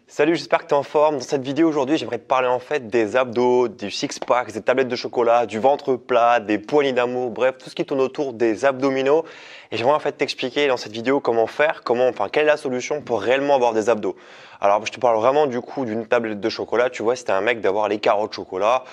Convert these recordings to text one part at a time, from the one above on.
Salut, j'espère que tu es en forme. Dans cette vidéo aujourd'hui, j'aimerais te parler en fait des abdos, du six-pack, des tablettes de chocolat, du ventre plat, des poignées d'amour, bref, tout ce qui tourne autour des abdominaux. Et j'aimerais en fait t'expliquer dans cette vidéo comment faire, quelle est la solution pour réellement avoir des abdos. Alors, je te parle vraiment du coup d'une tablette de chocolat. Tu vois, si t'es un mec, d'avoir les carreaux de chocolat,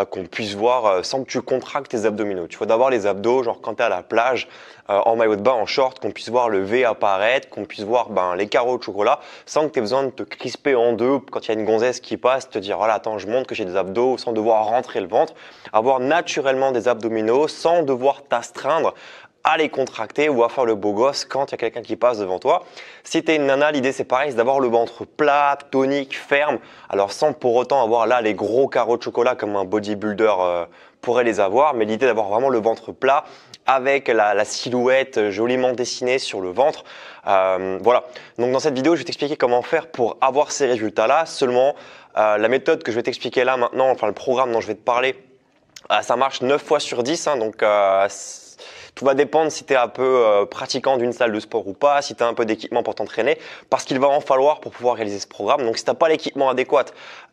qu'on puisse voir sans que tu contractes tes abdominaux. Tu vois, d'avoir les abdos, genre quand tu es à la plage, en maillot de bain, en short, qu'on puisse voir le V apparaître, qu'on puisse voir les carreaux de chocolat sans que tu aies besoin de te crisper en deux quand il y a une gonzesse qui passe, te dire voilà, attends, je montre que j'ai des abdos sans devoir rentrer le ventre. Avoir naturellement des abdominaux sans devoir t'astreindre à les contracter ou à faire le beau gosse quand il y a quelqu'un qui passe devant toi. Si tu es une nana, l'idée c'est pareil, c'est d'avoir le ventre plat, tonique, ferme, alors sans pour autant avoir là les gros carreaux de chocolat comme un bodybuilder pourrait les avoir, mais l'idée d'avoir vraiment le ventre plat avec la silhouette joliment dessinée sur le ventre. Voilà, donc dans cette vidéo je vais t'expliquer comment faire pour avoir ces résultats-là. Seulement la méthode que je vais t'expliquer là maintenant, enfin le programme dont je vais te parler, ça marche 9 fois sur 10, hein, donc tout va dépendre si tu es un peu pratiquant d'une salle de sport ou pas, si tu as un peu d'équipement pour t'entraîner, parce qu'il va en falloir pour pouvoir réaliser ce programme. Donc si tu n'as pas l'équipement adéquat,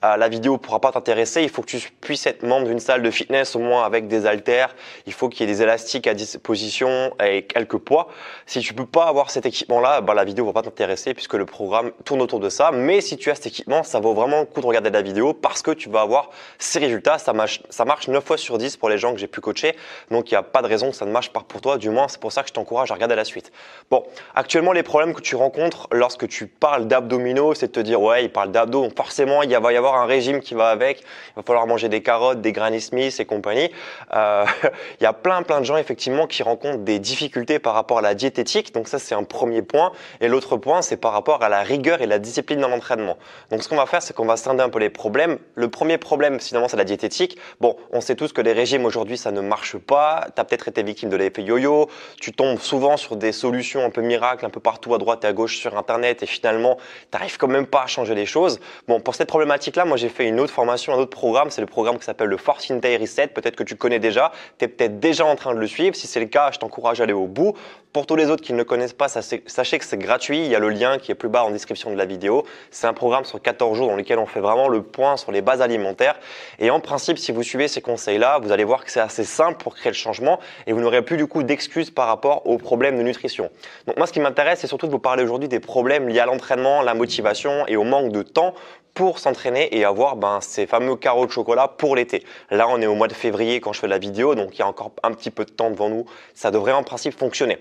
la vidéo ne pourra pas t'intéresser. Il faut que tu puisses être membre d'une salle de fitness, au moins avec des haltères. Il faut qu'il y ait des élastiques à disposition et quelques poids. Si tu ne peux pas avoir cet équipement-là, la vidéo ne va pas t'intéresser puisque le programme tourne autour de ça. Mais si tu as cet équipement, ça vaut vraiment le coup de regarder la vidéo parce que tu vas avoir ces résultats. Ça marche 9 fois sur 10 pour les gens que j'ai pu coacher. Donc il n'y a pas de raison que ça ne marche pas pour toi, du moins c'est pour ça que je t'encourage à regarder la suite. Bon, actuellement les problèmes que tu rencontres lorsque tu parles d'abdominaux, c'est de te dire ouais, il parle d'abdos, donc forcément il va y avoir un régime qui va avec, il va falloir manger des carottes, des Granny Smith et compagnie. Il y a plein de gens effectivement qui rencontrent des difficultés par rapport à la diététique, donc ça c'est un premier point. Et l'autre point c'est par rapport à la rigueur et la discipline dans l'entraînement. Donc ce qu'on va faire c'est qu'on va scinder un peu les problèmes. Le premier problème finalement c'est la diététique. Bon, on sait tous que les régimes aujourd'hui ça ne marche pas, tu as peut-être été victime de l'effet yo-yo, tu tombes souvent sur des solutions un peu miracles un peu partout à droite et à gauche sur internet et finalement tu n'arrives quand même pas à changer les choses. Bon, pour cette problématique là, moi j'ai fait une autre formation, un autre programme, c'est le programme qui s'appelle le Force Intake Reset, peut-être que tu connais déjà, tu es peut-être déjà en train de le suivre, si c'est le cas je t'encourage à aller au bout. Pour tous les autres qui ne le connaissent pas, sachez que c'est gratuit, il y a le lien qui est plus bas en description de la vidéo. C'est un programme sur 14 jours dans lequel on fait vraiment le point sur les bases alimentaires et en principe si vous suivez ces conseils là, vous allez voir que c'est assez simple pour créer le changement et vous n'aurez plus du coup d'excuses par rapport aux problèmes de nutrition. Donc moi ce qui m'intéresse c'est surtout de vous parler aujourd'hui des problèmes liés à l'entraînement, la motivation et au manque de temps pour s'entraîner et avoir ces fameux carreaux de chocolat pour l'été. Là on est au mois de février quand je fais la vidéo, donc il y a encore un petit peu de temps devant nous, ça devrait en principe fonctionner.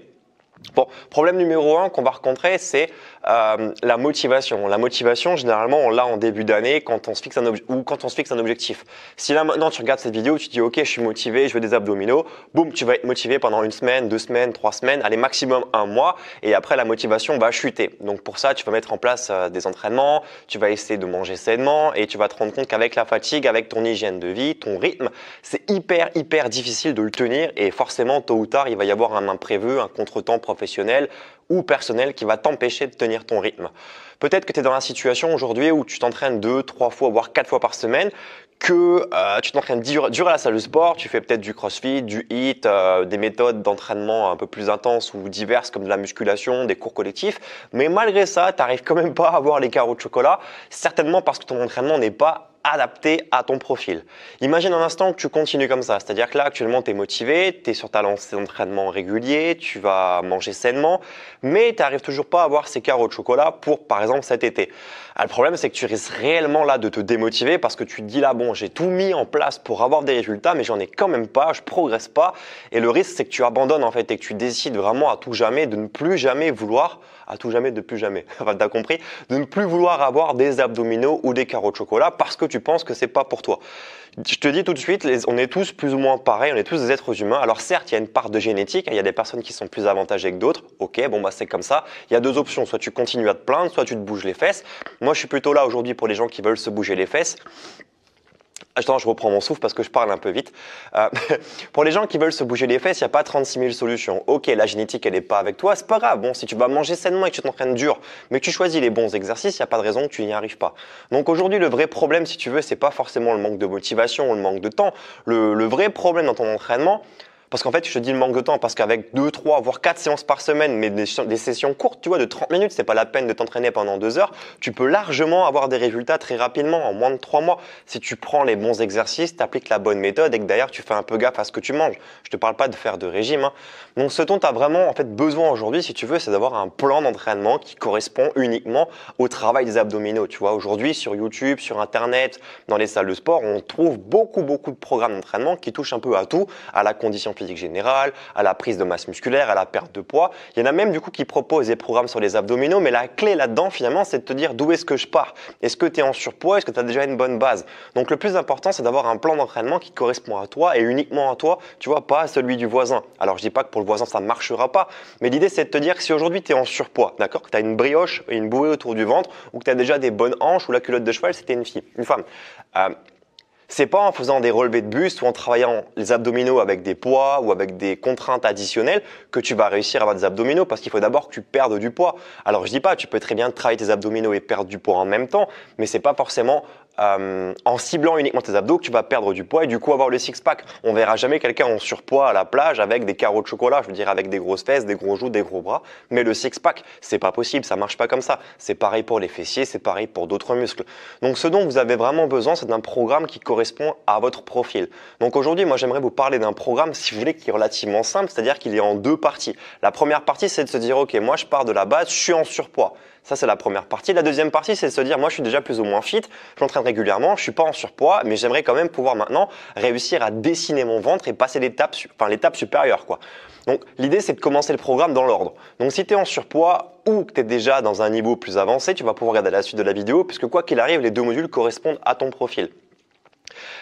Bon, problème numéro 1 qu'on va rencontrer, c'est la motivation. La motivation, généralement, on l'a en début d'année quand on se fixe un objectif. Si là maintenant tu regardes cette vidéo, tu te dis ok, je suis motivé, je veux des abdominaux, boum, tu vas être motivé pendant 1 semaine, 2 semaines, 3 semaines, allez maximum 1 mois, et après la motivation va chuter. Donc pour ça, tu vas mettre en place des entraînements, tu vas essayer de manger sainement, et tu vas te rendre compte qu'avec la fatigue, avec ton hygiène de vie, ton rythme, c'est hyper difficile de le tenir, et forcément tôt ou tard, il va y avoir un imprévu, un contretemps professionnel ou personnel qui va t'empêcher de tenir ton rythme. Peut-être que tu es dans la situation aujourd'hui où tu t'entraînes 2, 3 fois, voire 4 fois par semaine, que tu t'entraînes dur à la salle de sport, tu fais peut-être du crossfit, du HIIT, des méthodes d'entraînement un peu plus intenses ou diverses comme de la musculation, des cours collectifs, mais malgré ça, tu n'arrives quand même pas à avoir les carreaux de chocolat, certainement parce que ton entraînement n'est pas adapté à ton profil. Imagine un instant que tu continues comme ça, c'est-à-dire que là actuellement tu es motivé, tu es sur ta lancée d'entraînement régulier, tu vas manger sainement, mais tu n'arrives toujours pas à avoir ces carreaux de chocolat pour par exemple cet été. Le problème c'est que tu risques réellement là de te démotiver parce que tu te dis là bon j'ai tout mis en place pour avoir des résultats mais j'en ai quand même pas, je progresse pas et le risque c'est que tu abandonnes en fait et que tu décides vraiment à tout jamais de ne plus jamais vouloir, à tout jamais de plus jamais, enfin t'as compris, de ne plus vouloir avoir des abdominaux ou des carreaux de chocolat parce que tu penses que c'est pas pour toi. Je te dis tout de suite, on est tous plus ou moins pareils, on est tous des êtres humains. Alors certes, il y a une part de génétique, il y a des personnes qui sont plus avantagées que d'autres. Ok, bon c'est comme ça. Il y a deux options, soit tu continues à te plaindre, soit tu te bouges les fesses. Moi, je suis plutôt là aujourd'hui pour les gens qui veulent se bouger les fesses. Attends, je reprends mon souffle parce que je parle un peu vite. Pour les gens qui veulent se bouger les fesses, il n'y a pas 36 000 solutions. Ok, la génétique, elle n'est pas avec toi, c'est pas grave. Bon, si tu vas manger sainement et que tu t'entraînes dur, mais que tu choisis les bons exercices, il n'y a pas de raison que tu n'y arrives pas. Donc aujourd'hui, le vrai problème, si tu veux, c'est pas forcément le manque de motivation ou le manque de temps. Le vrai problème dans ton entraînement, Parce qu'en fait, je te dis le manque de temps, parce qu'avec 2, 3, voire 4 séances par semaine, mais des sessions courtes, tu vois, de 30 minutes, c'est pas la peine de t'entraîner pendant 2 heures, tu peux largement avoir des résultats très rapidement, en moins de 3 mois. Si tu prends les bons exercices, tu appliques la bonne méthode et que d'ailleurs tu fais un peu gaffe à ce que tu manges. Je te parle pas de faire de régime, hein. Donc ce dont tu as vraiment en fait besoin aujourd'hui, si tu veux, c'est d'avoir un plan d'entraînement qui correspond uniquement au travail des abdominaux. Tu vois, aujourd'hui sur YouTube, sur Internet, dans les salles de sport, on trouve beaucoup de programmes d'entraînement qui touchent un peu à tout, à la condition physique générale, à la prise de masse musculaire, à la perte de poids. Il y en a même du coup qui proposent des programmes sur les abdominaux, mais la clé là-dedans finalement, c'est de te dire d'où est-ce que je pars. Est-ce que tu es en surpoids? Est-ce que tu as déjà une bonne base? Donc le plus important, c'est d'avoir un plan d'entraînement qui correspond à toi et uniquement à toi, tu vois, pas à celui du voisin. Alors je dis pas que pour le voisin ça ne marchera pas, mais l'idée c'est de te dire que si aujourd'hui tu es en surpoids, d'accord, que tu as une brioche et une bouée autour du ventre, ou que tu as déjà des bonnes hanches, ou la culotte de cheval, c'était une femme. C'est pas en faisant des relevés de buste ou en travaillant les abdominaux avec des poids ou avec des contraintes additionnelles que tu vas réussir à avoir des abdominaux, parce qu'il faut d'abord que tu perdes du poids. Alors je dis pas, tu peux très bien travailler tes abdominaux et perdre du poids en même temps, mais c'est pas forcément en ciblant uniquement tes abdos que tu vas perdre du poids et du coup avoir le six-pack. On verra jamais quelqu'un en surpoids à la plage avec des carreaux de chocolat, je veux dire avec des grosses fesses, des gros joues, des gros bras, mais le six-pack, c'est pas possible, ça marche pas comme ça. C'est pareil pour les fessiers, c'est pareil pour d'autres muscles. Donc ce dont vous avez vraiment besoin, c'est d'un programme qui correspond à votre profil. Donc aujourd'hui, moi j'aimerais vous parler d'un programme, si vous voulez, qui est relativement simple, c'est-à-dire qu'il est en 2 parties. La première partie, c'est de se dire, ok, moi je pars de la base, je suis en surpoids. Ça, c'est la première partie. La deuxième partie, c'est de se dire, moi, je suis déjà plus ou moins fit, je m'entraîne régulièrement, je suis pas en surpoids, mais j'aimerais quand même pouvoir maintenant réussir à dessiner mon ventre et passer l'étape supérieure, quoi. Donc, l'idée, c'est de commencer le programme dans l'ordre. Donc, si tu es en surpoids ou que tu es déjà dans un niveau plus avancé, tu vas pouvoir regarder la suite de la vidéo, puisque quoi qu'il arrive, les 2 modules correspondent à ton profil.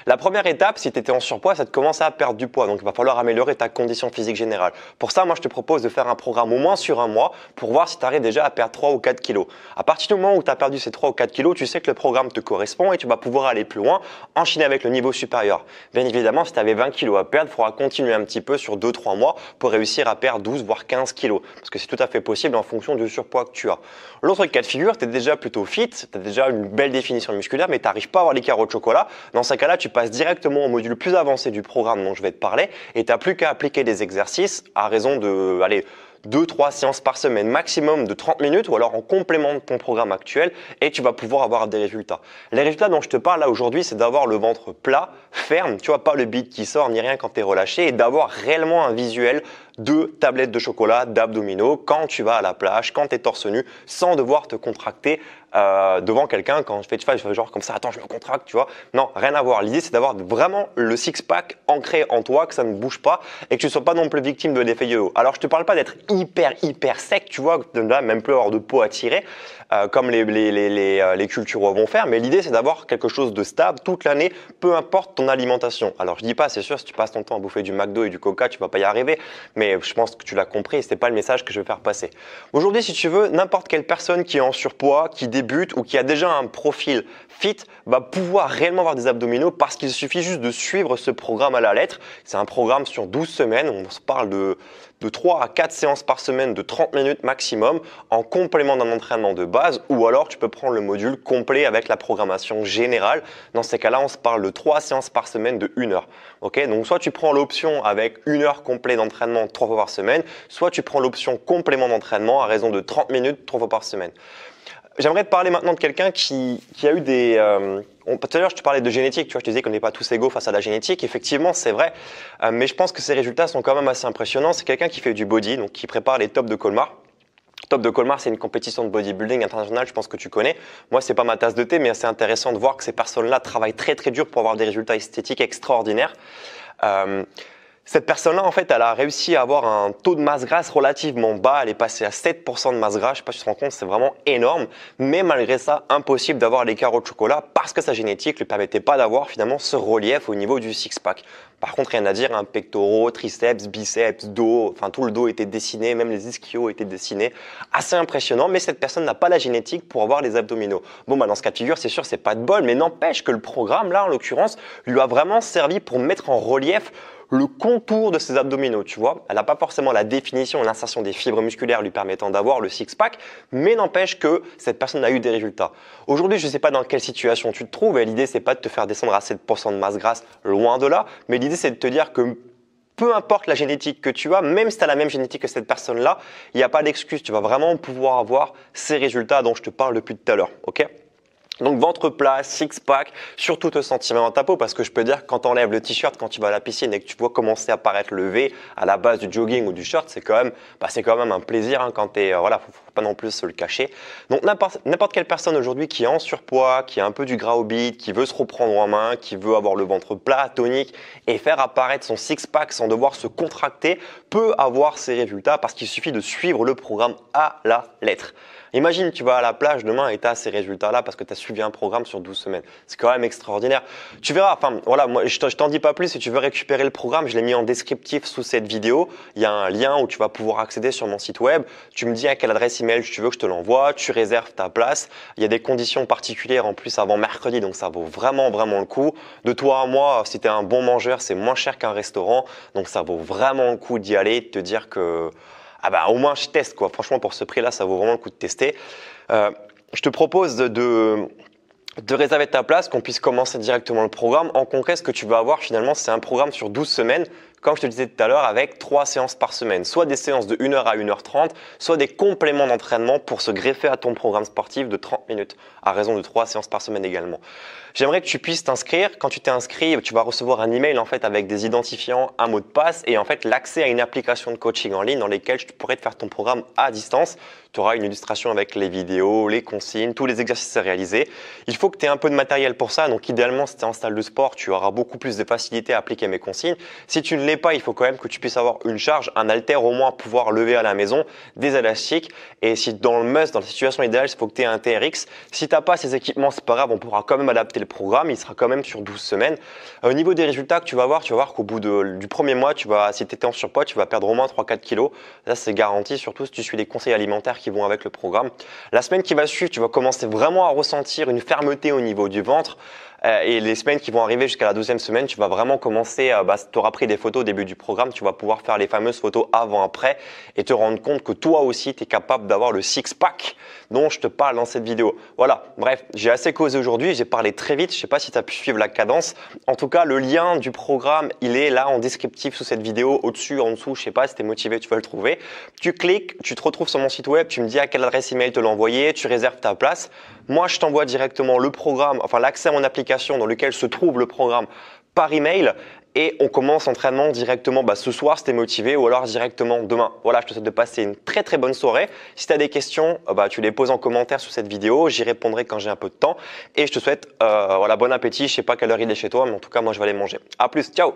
La première étape, si tu étais en surpoids, c'est de commencer à perdre du poids. Donc, il va falloir améliorer ta condition physique générale. Pour ça, moi, je te propose de faire un programme au moins sur un mois pour voir si tu arrives déjà à perdre 3 ou 4 kilos. À partir du moment où tu as perdu ces 3 ou 4 kilos, tu sais que le programme te correspond et tu vas pouvoir aller plus loin, enchaîner avec le niveau supérieur. Bien évidemment, si tu avais 20 kilos à perdre, il faudra continuer un petit peu sur 2-3 mois pour réussir à perdre 12 voire 15 kilos. Parce que c'est tout à fait possible en fonction du surpoids que tu as. L'autre cas de figure, tu es déjà plutôt fit, tu as déjà une belle définition musculaire, mais tu n'arrives pas à avoir les carreaux de chocolat. Dans ces cas-là, tu passes directement au module plus avancé du programme dont je vais te parler et tu n'as plus qu'à appliquer des exercices à raison de 2-3 séances par semaine, maximum de 30 minutes ou alors en complément de ton programme actuel et tu vas pouvoir avoir des résultats. Les résultats dont je te parle là aujourd'hui, c'est d'avoir le ventre plat, ferme, tu vois, pas le bide qui sort ni rien quand tu es relâché et d'avoir réellement un visuel de tablettes de chocolat, d'abdominaux quand tu vas à la plage, quand tu es torse nu, sans devoir te contracter devant quelqu'un quand je fais genre comme ça, attends, je me contracte, tu vois. Non, rien à voir. L'idée, c'est d'avoir vraiment le six-pack ancré en toi, que ça ne bouge pas et que tu ne sois pas non plus victime de l'effet yo-yo. Alors, je te parle pas d'être hyper sec, tu vois, de là, même plus avoir de peau à tirer, comme les culturos vont faire, mais l'idée, c'est d'avoir quelque chose de stable toute l'année, peu importe ton alimentation. Alors, je dis pas, c'est sûr, si tu passes ton temps à bouffer du McDo et du Coca, tu vas pas y arriver, mais je pense que tu l'as compris et ce n'est pas le message que je veux faire passer. Aujourd'hui, si tu veux, n'importe quelle personne qui est en surpoids, qui débute ou qui a déjà un profil fit va pouvoir réellement avoir des abdominaux parce qu'il suffit juste de suivre ce programme à la lettre. C'est un programme sur 12 semaines, on se parle de 3 à 4 séances par semaine de 30 minutes maximum en complément d'un entraînement de base ou alors tu peux prendre le module complet avec la programmation générale. Dans ces cas-là, on se parle de 3 séances par semaine de 1 heure. Okay, donc soit tu prends l'option avec 1 heure complète d'entraînement 3 fois par semaine, soit tu prends l'option complément d'entraînement à raison de 30 minutes 3 fois par semaine. J'aimerais te parler maintenant de quelqu'un qui a eu des… tout à l'heure, je te parlais de génétique, tu vois, je te disais qu'on n'est pas tous égaux face à la génétique. Effectivement, c'est vrai, mais je pense que ces résultats sont quand même assez impressionnants. C'est quelqu'un qui fait du body, donc qui prépare les tops de Colmar. Top de Colmar, c'est une compétition de bodybuilding internationale, je pense que tu connais. Moi, c'est pas ma tasse de thé, mais c'est intéressant de voir que ces personnes-là travaillent très dur pour avoir des résultats esthétiques extraordinaires. Cette personne-là, en fait, elle a réussi à avoir un taux de masse grasse relativement bas. Elle est passée à 7% de masse grasse. Je ne sais pas si tu te rends compte, c'est vraiment énorme. Mais malgré ça, impossible d'avoir les carreaux de chocolat parce que sa génétique ne lui permettait pas d'avoir finalement ce relief au niveau du six-pack. Par contre, rien à dire, hein, pectoraux, triceps, biceps, dos, enfin tout le dos était dessiné, même les ischios étaient dessinés. Assez impressionnant, mais cette personne n'a pas la génétique pour avoir les abdominaux. Bon, bah dans ce cas de figure, c'est sûr, c'est pas de bol, mais n'empêche que le programme, là, en l'occurrence, lui a vraiment servi pour mettre en relief le contour de ses abdominaux, tu vois. Elle n'a pas forcément la définition et l'insertion des fibres musculaires lui permettant d'avoir le six-pack, mais n'empêche que cette personne a eu des résultats. Aujourd'hui, je ne sais pas dans quelle situation tu te trouves et l'idée, c'est pas de te faire descendre à 7% de masse grasse, loin de là, mais l'idée, c'est de te dire que peu importe la génétique que tu as, même si tu as la même génétique que cette personne-là, il n'y a pas d'excuse. Tu vas vraiment pouvoir avoir ces résultats dont je te parle depuis tout à l'heure. Ok ? Donc ventre plat, six-pack, surtout te sentir bien dans ta peau parce que je peux dire que quand tu enlèves le t-shirt, quand tu vas à la piscine et que tu vois commencer à apparaître le V à la base du jogging ou du short, c'est quand même un plaisir hein, quand tu es, voilà, faut pas non plus se le cacher. Donc n'importe quelle personne aujourd'hui qui est en surpoids, qui a un peu du gras au bide, qui veut se reprendre en main, qui veut avoir le ventre plat, tonique et faire apparaître son six-pack sans devoir se contracter, peut avoir ces résultats parce qu'il suffit de suivre le programme à la lettre. Imagine, tu vas à la plage demain et tu as ces résultats-là parce que tu as suivi un programme sur 12 semaines. C'est quand même extraordinaire. Tu verras, enfin voilà, moi je t'en dis pas plus. Si tu veux récupérer le programme, je l'ai mis en descriptif sous cette vidéo. Il y a un lien où tu vas pouvoir accéder sur mon site web. Tu me dis à quelle adresse email tu veux que je te l'envoie. Tu réserves ta place. Il y a des conditions particulières en plus avant mercredi, donc ça vaut vraiment le coup. De toi à moi, si tu es un bon mangeur, c'est moins cher qu'un restaurant. Donc ça vaut vraiment le coup d'y aller, de te dire que au moins je teste quoi. Franchement pour ce prix-là, ça vaut vraiment le coup de tester. Je te propose de réserver ta place, qu'on puisse commencer directement le programme. En concret, ce que tu vas avoir finalement, c'est un programme sur 12 semaines, comme je te le disais tout à l'heure, avec 3 séances par semaine. Soit des séances de 1h à 1h30, soit des compléments d'entraînement pour se greffer à ton programme sportif de 30 minutes, à raison de 3 séances par semaine également. J'aimerais que tu puisses t'inscrire. Quand tu t'es inscrit, tu vas recevoir un email en fait avec des identifiants, un mot de passe et en fait l'accès à une application de coaching en ligne dans lesquelles tu pourrais te faire ton programme à distance. Tu auras une illustration avec les vidéos, les consignes, tous les exercices à réaliser. Il faut que tu aies un peu de matériel pour ça. Donc idéalement, si tu es en salle de sport, tu auras beaucoup plus de facilité à appliquer mes consignes. Si tu ne l'es pas, il faut quand même que tu puisses avoir une charge, un haltère au moins pouvoir lever à la maison, des élastiques. Et si dans la situation idéale, il faut que tu aies un TRX. Si tu n'as pas ces équipements, c'est pas grave, on pourra quand même adapter le programme. Il sera quand même sur 12 semaines. Au niveau des résultats que tu vas voir qu'au bout du premier mois, si tu étais en surpoids, tu vas perdre au moins 3-4 kilos. Là, c'est garanti, surtout si tu suis les conseils alimentaires qui vont avec le programme. La semaine qui va suivre, tu vas commencer vraiment à ressentir une fermeté au niveau du ventre. Et les semaines qui vont arriver jusqu'à la 12e semaine, tu vas vraiment commencer, tu auras pris des photos au début du programme, tu vas pouvoir faire les fameuses photos avant-après et te rendre compte que toi aussi, tu es capable d'avoir le six-pack dont je te parle dans cette vidéo. Voilà, bref, j'ai assez causé aujourd'hui, j'ai parlé très vite, je ne sais pas si tu as pu suivre la cadence. En tout cas, le lien du programme, il est là en descriptif sous cette vidéo, au-dessus, en dessous, je ne sais pas, si tu es motivé, tu vas le trouver. Tu cliques, tu te retrouves sur mon site web, tu me dis à quelle adresse email te l'envoyer, tu réserves ta place. Moi, je t'envoie directement le programme, enfin l'accès à mon application dans lequel se trouve le programme par email et on commence l'entraînement directement ce soir si tu es motivé ou alors directement demain. Voilà, je te souhaite de passer une très bonne soirée. Si tu as des questions, tu les poses en commentaire sous cette vidéo, j'y répondrai quand j'ai un peu de temps et je te souhaite bon appétit. Je sais pas quelle heure il est chez toi, mais en tout cas moi je vais aller manger. À plus, ciao.